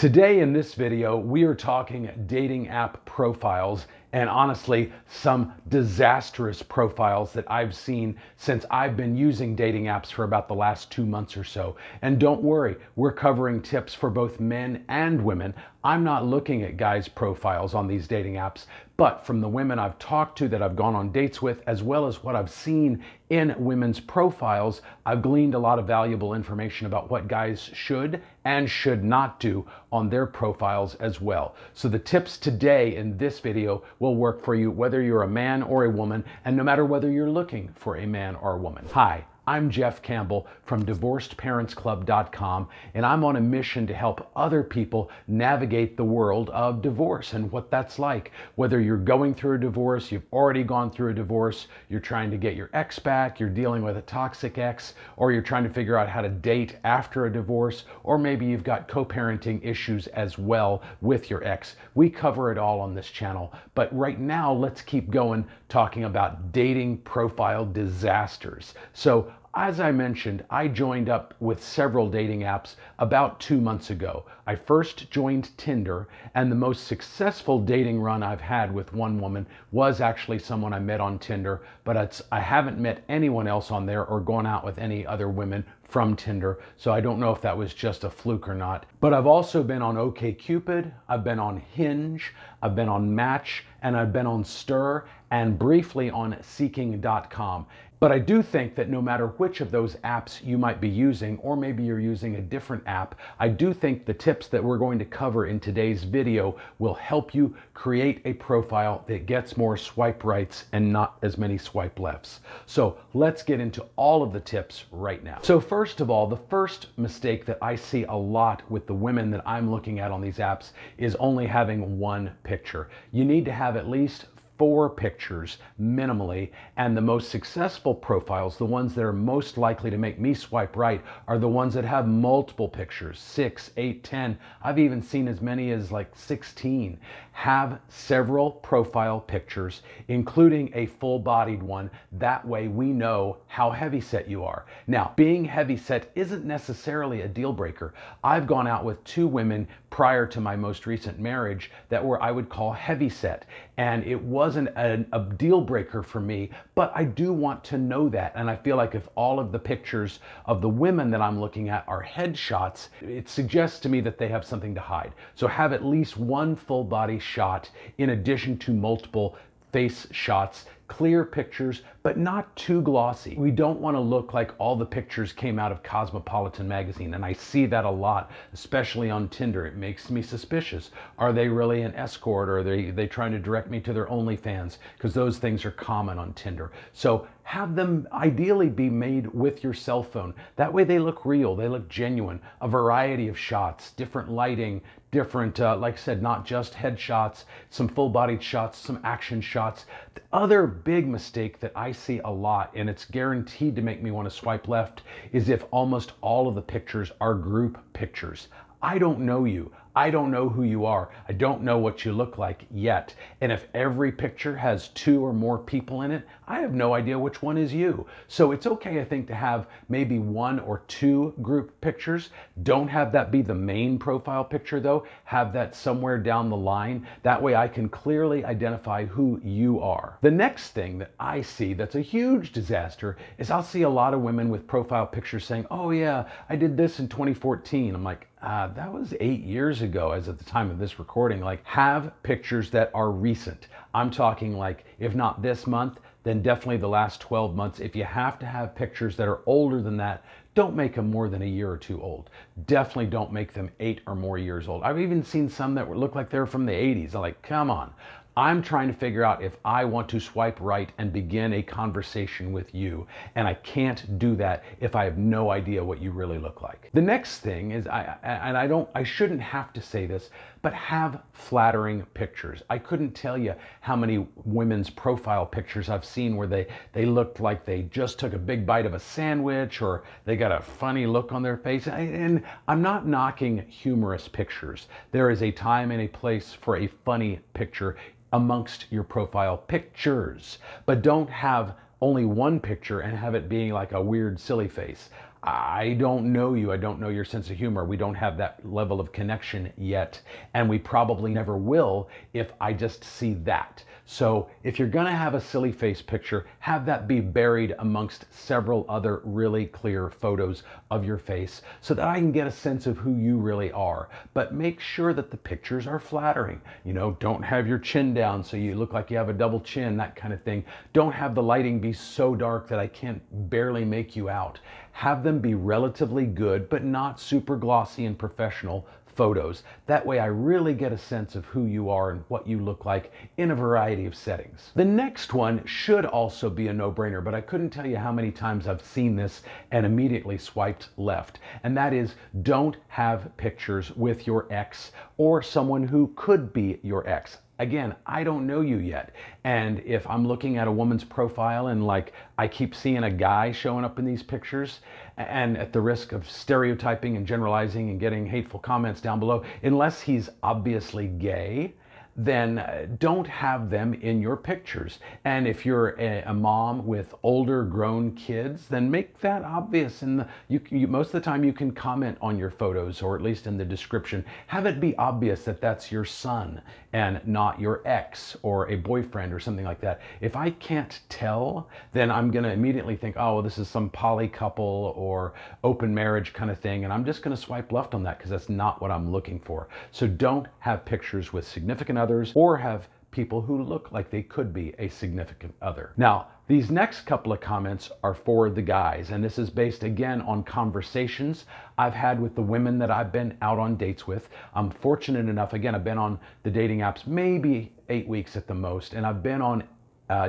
Today in this video, we are talking dating app profiles, and honestly, some disastrous profiles that I've seen since I've been using dating apps for about the last 2 months or so. And don't worry, we're covering tips for both men and women. I'm not looking at guys' profiles on these dating apps, but from the women I've talked to that I've gone on dates with, as well as what I've seen in women's profiles, I've gleaned a lot of valuable information about what guys should and should not do on their profiles as well. So the tips today in this video will work for you whether you're a man or a woman, and no matter whether you're looking for a man or a woman. Hi, I'm Jeff Campbell from DivorcedParentsClub.com, and I'm on a mission to help other people navigate the world of divorce and what that's like. Whether you're going through a divorce, you've already gone through a divorce, you're trying to get your ex back, you're dealing with a toxic ex, or you're trying to figure out how to date after a divorce, or maybe you've got co-parenting issues as well with your ex. We cover it all on this channel, but right now let's keep going talking about dating profile disasters. So as I mentioned, I joined up with several dating apps about 2 months ago. I first joined Tinder, and the most successful dating run I've had with one woman was actually someone I met on Tinder, but I haven't met anyone else on there or gone out with any other women from Tinder, so I don't know if that was just a fluke or not. But I've also been on OkCupid, I've been on Hinge, I've been on Match, and I've been on Stir, and briefly on Seeking.com. But I do think that no matter which of those apps you might be using, or maybe you're using a different app, I do think the tips that we're going to cover in today's video will help you create a profile that gets more swipe rights and not as many swipe lefts. So let's get into all of the tips right now. So first of all, the first mistake that I see a lot with the women that I'm looking at on these apps is only having one picture. You need to have at least 4 pictures minimally, and the most successful profiles, the ones that are most likely to make me swipe right, are the ones that have multiple pictures, 6, 8, 10. I've even seen as many as like 16. Have several profile pictures, including a full-bodied one. That way we know how heavyset you are. Now, being heavyset isn't necessarily a deal breaker. I've gone out with 2 women prior to my most recent marriage that were, I would call, heavyset, and it wasn't a deal breaker for me, but I do want to know that. And I feel like if all of the pictures of the women that I'm looking at are headshots, it suggests to me that they have something to hide. So have at least one full body shot in addition to multiple face shots, clear pictures, but not too glossy. We don't want to look like all the pictures came out of Cosmopolitan magazine, and I see that a lot, especially on Tinder. It makes me suspicious. Are they really an escort, or are they trying to direct me to their OnlyFans? Because those things are common on Tinder. So have them ideally be made with your cell phone. That way they look real, they look genuine. A variety of shots, different lighting, different, like I said, not just headshots, some full-bodied shots, some action shots. The other big mistake that I see a lot, and it's guaranteed to make me want to swipe left, is if almost all of the pictures are group pictures. I don't know you. I don't know who you are. I don't know what you look like yet. And if every picture has 2 or more people in it, I have no idea which one is you. So it's okay, I think, to have maybe 1 or 2 group pictures. Don't have that be the main profile picture though. Have that somewhere down the line. That way I can clearly identify who you are. The next thing that I see that's a huge disaster is I'll see a lot of women with profile pictures saying, oh yeah, I did this in 2014. I'm like, that was 8 years ago as at the time of this recording. Like, have pictures that are recent. I'm talking like, if not this month, then definitely the last 12 months. If you have to have pictures that are older than that, don't make them more than a year or 2 old. Definitely don't make them 8 or more years old. I've even seen some that look like they're from the 80s. I'm like, come on. I'm trying to figure out if I want to swipe right and begin a conversation with you. And I can't do that if I have no idea what you really look like. The next thing is, I shouldn't have to say this, but have flattering pictures. I couldn't tell you how many women's profile pictures I've seen where they looked like they just took a big bite of a sandwich, or they got a funny look on their face. And I'm not knocking humorous pictures. There is a time and a place for a funny picture amongst your profile pictures, but don't have only one picture and have it being like a weird silly face. I don't know you. I don't know your sense of humor. We don't have that level of connection yet. And we probably never will if I just see that. So if you're going to have a silly face picture, have that be buried amongst several other really clear photos of your face so that I can get a sense of who you really are. But make sure that the pictures are flattering. You know, don't have your chin down so you look like you have a double chin, that kind of thing. Don't have the lighting be so dark that I can't barely make you out. Have them be relatively good, but not super glossy and professional photos. That way I really get a sense of who you are and what you look like in a variety of settings. The next one should also be a no-brainer, but I couldn't tell you how many times I've seen this and immediately swiped left. And that is, don't have pictures with your ex or someone who could be your ex. Again, I don't know you yet. And if I'm looking at a woman's profile and like I keep seeing a guy showing up in these pictures, and at the risk of stereotyping and generalizing and getting hateful comments down below, unless he's obviously gay, then don't have them in your pictures. And if you're a mom with older grown kids, then make that obvious. And most of the time you can comment on your photos, or at least in the description, have it be obvious that that's your son and not your ex or a boyfriend or something like that. If I can't tell, then I'm gonna immediately think, oh, well, this is some poly couple or open marriage kind of thing, and I'm just gonna swipe left on that because that's not what I'm looking for. So don't have pictures with significant others or have people who look like they could be a significant other. Now, these next couple of comments are for the guys, and this is based again on conversations I've had with the women that I've been out on dates with. I'm fortunate enough, again, I've been on the dating apps maybe 8 weeks at the most, and I've been on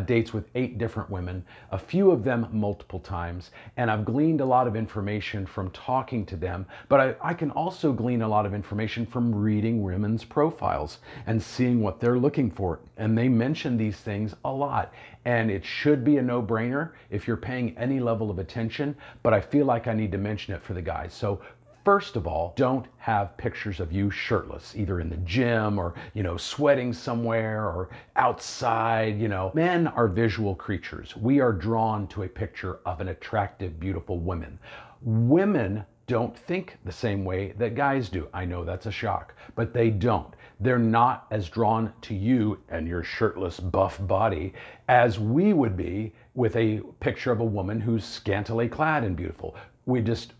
dates with 8 different women, a few of them multiple times, and I've gleaned a lot of information from talking to them, but I can also glean a lot of information from reading women's profiles and seeing what they're looking for. And they mention these things a lot, and it should be a no-brainer if you're paying any level of attention, but I feel like I need to mention it for the guys. So first of all, don't have pictures of you shirtless, either in the gym or, sweating somewhere or outside. Men are visual creatures. We are drawn to a picture of an attractive, beautiful woman. Women don't think the same way that guys do. I know that's a shock, but they don't. They're not as drawn to you and your shirtless, buff body as we would be with a picture of a woman who's scantily clad and beautiful.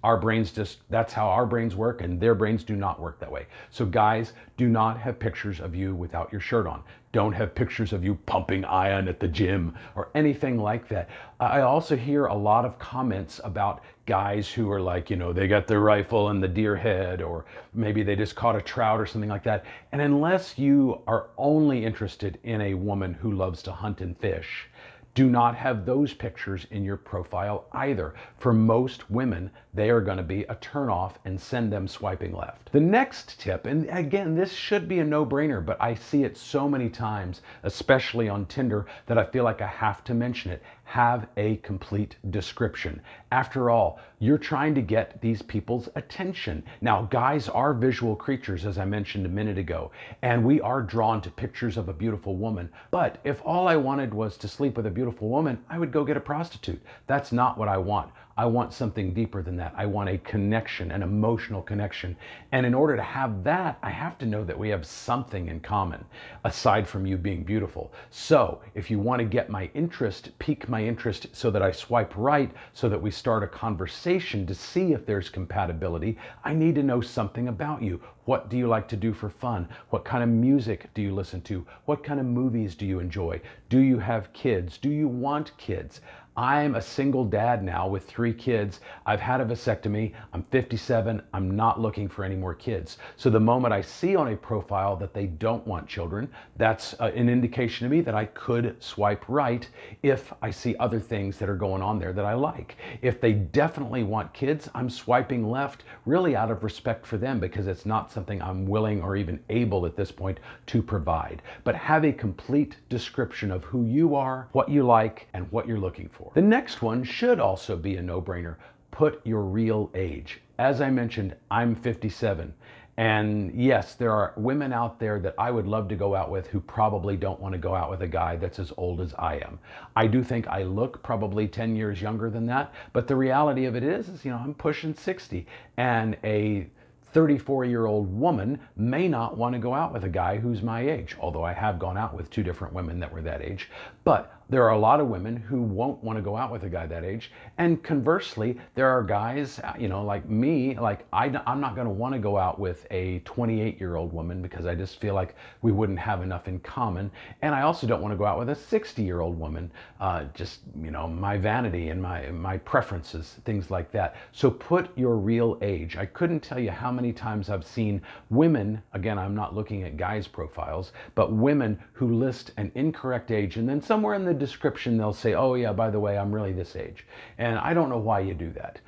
Our brains that's how our brains work, and their brains do not work that way. So guys, do not have pictures of you without your shirt on. Don't have pictures of you pumping iron at the gym or anything like that. I also hear a lot of comments about guys who are like, they got their rifle and the deer head, or maybe they just caught a trout or something like that. And unless you are only interested in a woman who loves to hunt and fish, do not have those pictures in your profile either. For most women, they are going to be a turnoff and send them swiping left. The next tip, and again, this should be a no-brainer, but I see it so many times, especially on Tinder, that I feel like I have to mention it. Have a complete description. After all, you're trying to get these people's attention. Now, guys are visual creatures, as I mentioned a minute ago, and we are drawn to pictures of a beautiful woman. But if all I wanted was to sleep with a beautiful woman, I would go get a prostitute. That's not what I want. I want something deeper than that. I want a connection, an emotional connection. And in order to have that, I have to know that we have something in common, aside from you being beautiful. So if you want to get my interest, pique my interest so that I swipe right, so that we start a conversation to see if there's compatibility, I need to know something about you. What do you like to do for fun? What kind of music do you listen to? What kind of movies do you enjoy? Do you have kids? Do you want kids? I'm a single dad now with 3 kids. I've had a vasectomy. I'm 57. I'm not looking for any more kids. So the moment I see on a profile that they don't want children, that's an indication to me that I could swipe right if I see other things that are going on there that I like. If they definitely want kids, I'm swiping left really out of respect for them, because it's not something I'm willing or even able at this point to provide. But have a complete description of who you are, what you like, and what you're looking for. The next one should also be a no-brainer. Put your real age. As I mentioned, I'm 57, And yes, there are women out there that I would love to go out with who probably don't want to go out with a guy that's as old as I am. I do think I look probably 10 years younger than that, but the reality of it is, I'm pushing 60, and a 34-year-old woman may not want to go out with a guy who's my age, although I have gone out with two different women that were that age. But there are a lot of women who won't want to go out with a guy that age. And conversely, there are guys, like me, like I'm not going to want to go out with a 28-year-old woman because I just feel like we wouldn't have enough in common. And I also don't want to go out with a 60-year-old woman, my vanity and my preferences, things like that. So put your real age. I couldn't tell you how many times I've seen women, again, I'm not looking at guys' profiles, but women who list an incorrect age, and then somewhere in the description they'll say, oh yeah, by the way, I'm really this age. And I don't know why you do that.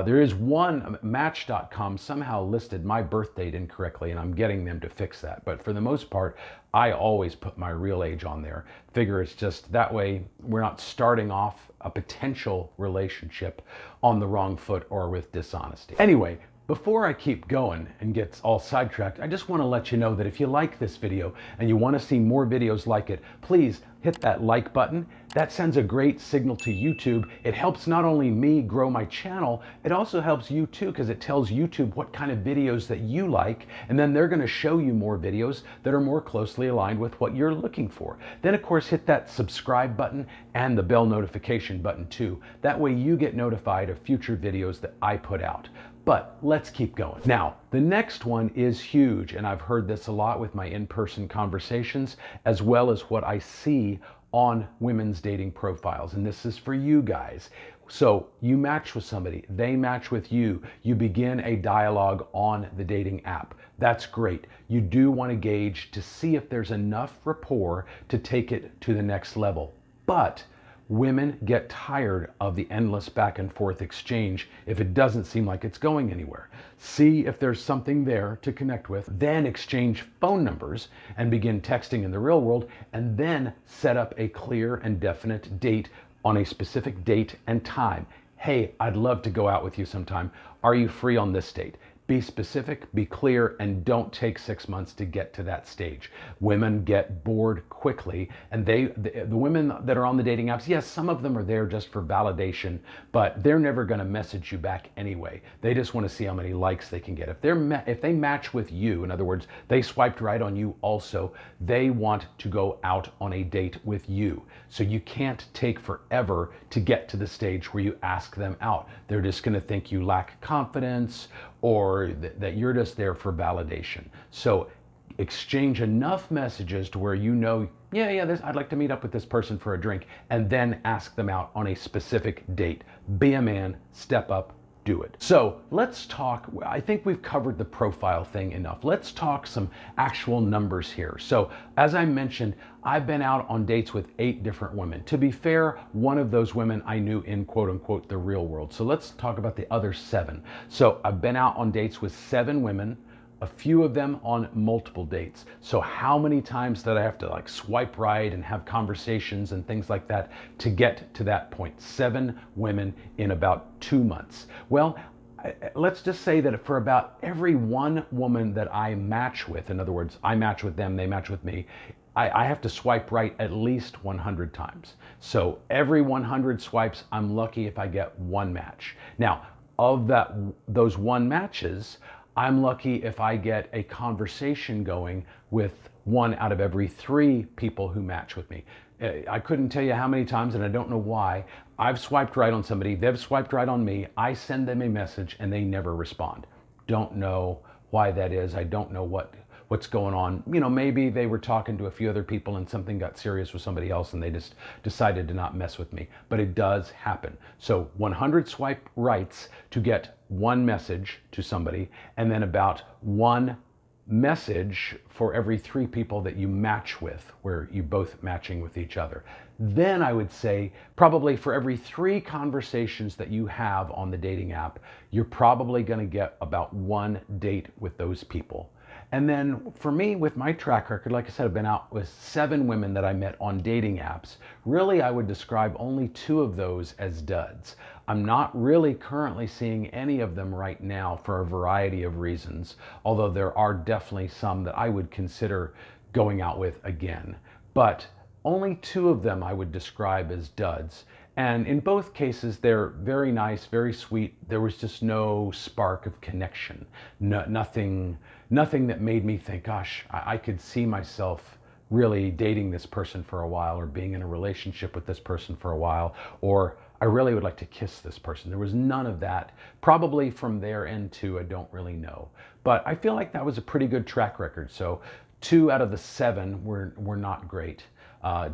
There is one, Match.com somehow listed my birth date incorrectly, and I'm getting them to fix that. But for the most part, I always put my real age on there. Figure it's just that way we're not starting off a potential relationship on the wrong foot or with dishonesty. Anyway, before I keep going and get all sidetracked, I just want to let you know that if you like this video and you want to see more videos like it, please hit that like button. That sends a great signal to YouTube. It helps not only me grow my channel, it also helps you too, because it tells YouTube what kind of videos that you like, and then they're going to show you more videos that are more closely aligned with what you're looking for. Then of course hit that subscribe button and the bell notification button too. That way you get notified of future videos that I put out. But let's keep going. Now, the next one is huge, and I've heard this a lot with my in-person conversations, as well as what I see on women's dating profiles. And this is for you guys. So you match with somebody, they match with you, you begin a dialogue on the dating app. That's great. You do want to gauge to see if there's enough rapport to take it to the next level. But women get tired of the endless back and forth exchange if it doesn't seem like it's going anywhere. See if there's something there to connect with, then exchange phone numbers and begin texting in the real world, and then set up a clear and definite date on a specific date and time. Hey, I'd love to go out with you sometime. Are you free on this date? Be specific, be clear, and don't take 6 months to get to that stage. Women get bored quickly, and the women that are on the dating apps, yes, some of them are there just for validation, but they're never going to message you back anyway. They just want to see how many likes they can get. If they match with you, in other words, they swiped right on you also, they want to go out on a date with you. So you can't take forever to get to the stage where you ask them out. They're just going to think you lack confidence, or that you're just there for validation. So exchange enough messages to where I'd like to meet up with this person for a drink, and then ask them out on a specific date. Be a man, step up, do it. So let's talk, I think we've covered the profile thing enough. Let's talk some actual numbers here. So as I mentioned, I've been out on dates with 8 different women. To be fair, one of those women I knew in quote unquote the real world. So let's talk about the other 7. So I've been out on dates with 7 women, a few of them on multiple dates. So how many times did I have to swipe right and have conversations and things like that to get to that point? 7 women in about 2 months. Well, let's just say that for about every one woman that I match with, in other words, I match with them, they match with me, I have to swipe right at least 100 times. So every 100 swipes, I'm lucky if I get 1 match. Now, of those 1 matches, I'm lucky if I get a conversation going with 1 out of every 3 people who match with me. I couldn't tell you how many times, and I don't know why, I've swiped right on somebody, they've swiped right on me, I send them a message and they never respond. Don't know why that is. I don't know what's going on. Maybe they were talking to a few other people and something got serious with somebody else and they just decided to not mess with me. But it does happen. So 100 swipe rights to get 1 message to somebody, and then about 1 message for every 3 people that you match with, where you both matching with each other. Then I would say probably for every 3 conversations that you have on the dating app, you're probably going to get about 1 date with those people. And then for me, with my track record, like I said, I've been out with 7 women that I met on dating apps. Really, I would describe only 2 of those as duds. I'm not really currently seeing any of them right now for a variety of reasons, although there are definitely some that I would consider going out with again. But only 2 of them I would describe as duds. And in both cases, they're very nice, very sweet. There was just no spark of connection, nothing that made me think, gosh, I could see myself really dating this person for a while, or being in a relationship with this person for a while, or I really would like to kiss this person. There was none of that. Probably from their end too, I don't really know. But I feel like that was a pretty good track record. So 2 out of the 7 were not great.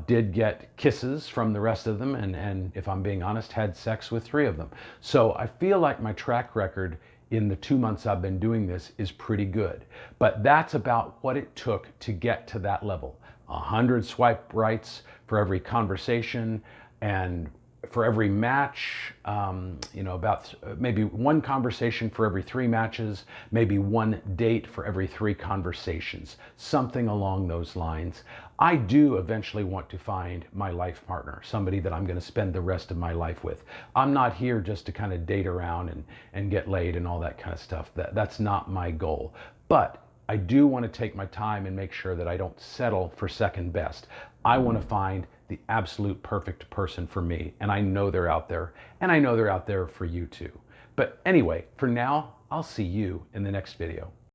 Did get kisses from the rest of them, and if I'm being honest, had sex with 3 of them. So I feel like my track record in the 2 months I've been doing this is pretty good. But that's about what it took to get to that level. 100 swipe rights for every conversation, and for every match, about maybe 1 conversation for every 3 matches, maybe 1 date for every 3 conversations, something along those lines. I do eventually want to find my life partner, somebody that I'm going to spend the rest of my life with. I'm not here just to kind of date around and get laid and all that kind of stuff. That's not my goal. But I do want to take my time and make sure that I don't settle for second best. I want to find the absolute perfect person for me, and I know they're out there, and I know they're out there for you too. But anyway, for now, I'll see you in the next video.